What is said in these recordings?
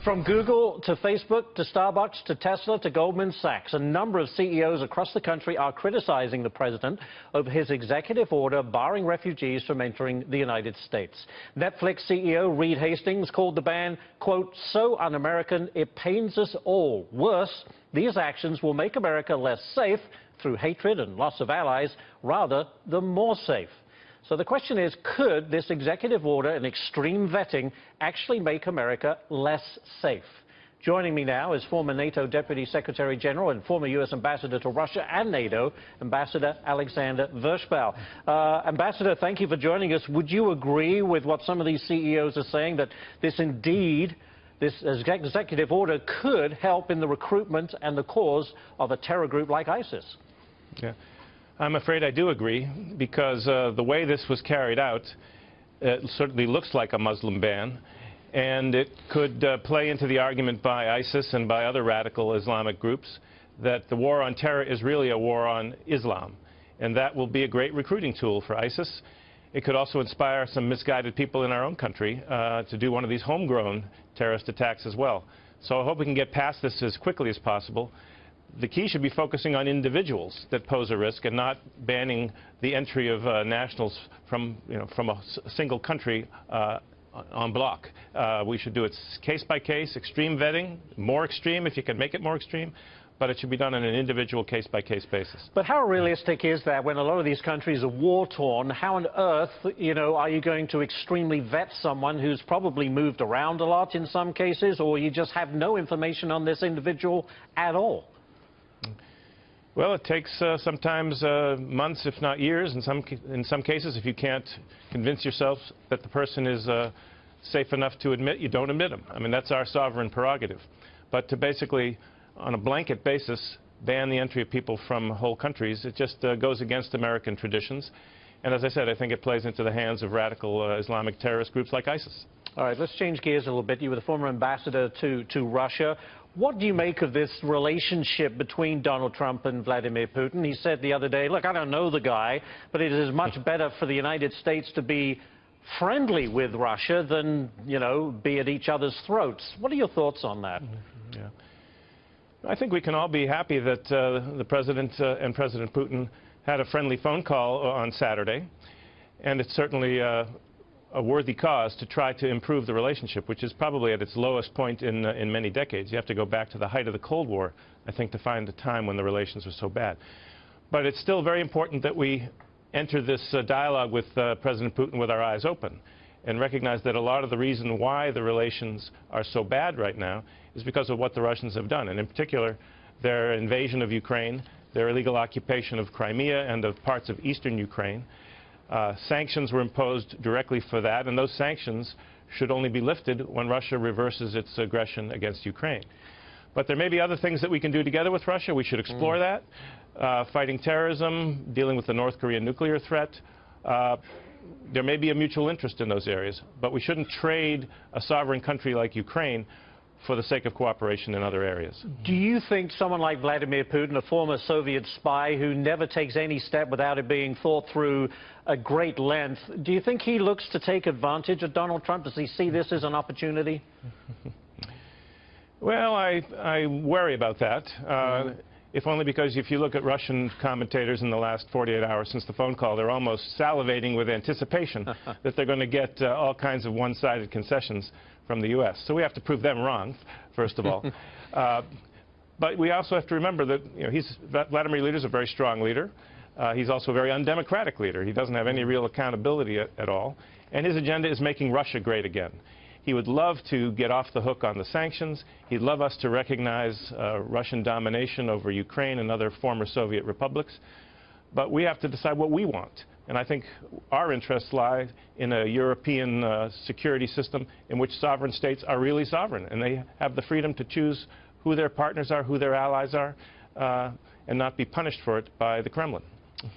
From Google to Facebook to Starbucks to Tesla to Goldman Sachs, a number of CEOs across the country are criticizing the president over his executive order barring refugees from entering the United States. Netflix CEO Reed Hastings called the ban, quote, so un-American it pains us all. Worse, these actions will make America less safe through hatred and loss of allies rather than more safe. So the question is, could this executive order and extreme vetting actually make America less safe? Joining me now is former NATO Deputy Secretary General and former U.S. Ambassador to Russia and NATO, Ambassador Alexander Vershbow. Ambassador, thank you for joining us. Would you agree with what some of these CEOs are saying, that this executive order could help in the recruitment and the cause of a terror group like ISIS? Yeah. I'm afraid I do agree, because the way this was carried out, it certainly looks like a Muslim ban, and it could play into the argument by ISIS and by other radical Islamic groups that the war on terror is really a war on Islam, and that will be a great recruiting tool for ISIS. It could also inspire some misguided people in our own country to do one of these homegrown terrorist attacks as well. So I hope we can get past this as quickly as possible. The key should be focusing on individuals that pose a risk and not banning the entry of nationals from a single country en bloc. We should do it case by case, extreme vetting, more extreme if you can make it more extreme, but it should be done on an individual case by case basis. But how realistic is that when a lot of these countries are war-torn? How on earth, are you going to extremely vet someone who's probably moved around a lot in some cases, or you just have no information on this individual at all? Well, it takes sometimes months, if not years, in some cases. If you can't convince yourself that the person is safe enough to admit, you don't admit them. I mean, that's our sovereign prerogative. But to basically, on a blanket basis, ban the entry of people from whole countries, it just goes against American traditions. And as I said, I think it plays into the hands of radical Islamic terrorist groups like ISIS. All right, let's change gears a little bit. You were the former ambassador to Russia. What do you make of this relationship between Donald Trump and Vladimir Putin? He said the other day, look, I don't know the guy, but it is much better for the United States to be friendly with Russia than, be at each other's throats. What are your thoughts on that? Yeah. I think we can all be happy that the President and President Putin had a friendly phone call on Saturday, and it's certainly a worthy cause to try to improve the relationship, which is probably at its lowest point in many decades. You have to go back to the height of the Cold War, I think, to find a time when the relations were so bad. But it's still very important that we enter this dialogue with President Putin with our eyes open and recognize that a lot of the reason why the relations are so bad right now is because of what the Russians have done, and in particular their invasion of Ukraine, their illegal occupation of Crimea and of parts of eastern Ukraine. Sanctions were imposed directly for that, and those sanctions should only be lifted when Russia reverses its aggression against Ukraine. But there may be other things that we can do together with Russia. We should explore that. Fighting terrorism, dealing with the North Korean nuclear threat. There may be a mutual interest in those areas, but we shouldn't trade a sovereign country like Ukraine for the sake of cooperation in other areas. Do you think someone like Vladimir Putin, a former Soviet spy who never takes any step without it being thought through at great length, do you think he looks to take advantage of Donald Trump? Does he see this as an opportunity? Well, I worry about that. If only because if you look at Russian commentators in the last 48 hours since the phone call, they're almost salivating with anticipation that they're going to get all kinds of one-sided concessions from the U.S. So we have to prove them wrong, first of all. But we also have to remember that Vladimir Leader is a very strong leader. He's also a very undemocratic leader. He doesn't have any real accountability at all. And his agenda is making Russia great again. He would love to get off the hook on the sanctions. He'd love us to recognize Russian domination over Ukraine and other former Soviet republics. But we have to decide what we want. And I think our interests lie in a European security system in which sovereign states are really sovereign, and they have the freedom to choose who their partners are, who their allies are, and not be punished for it by the Kremlin.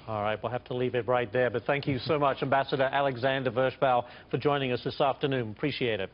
All right, we'll have to leave it right there. But thank you so much, Ambassador Alexander Vershbow, for joining us this afternoon. Appreciate it.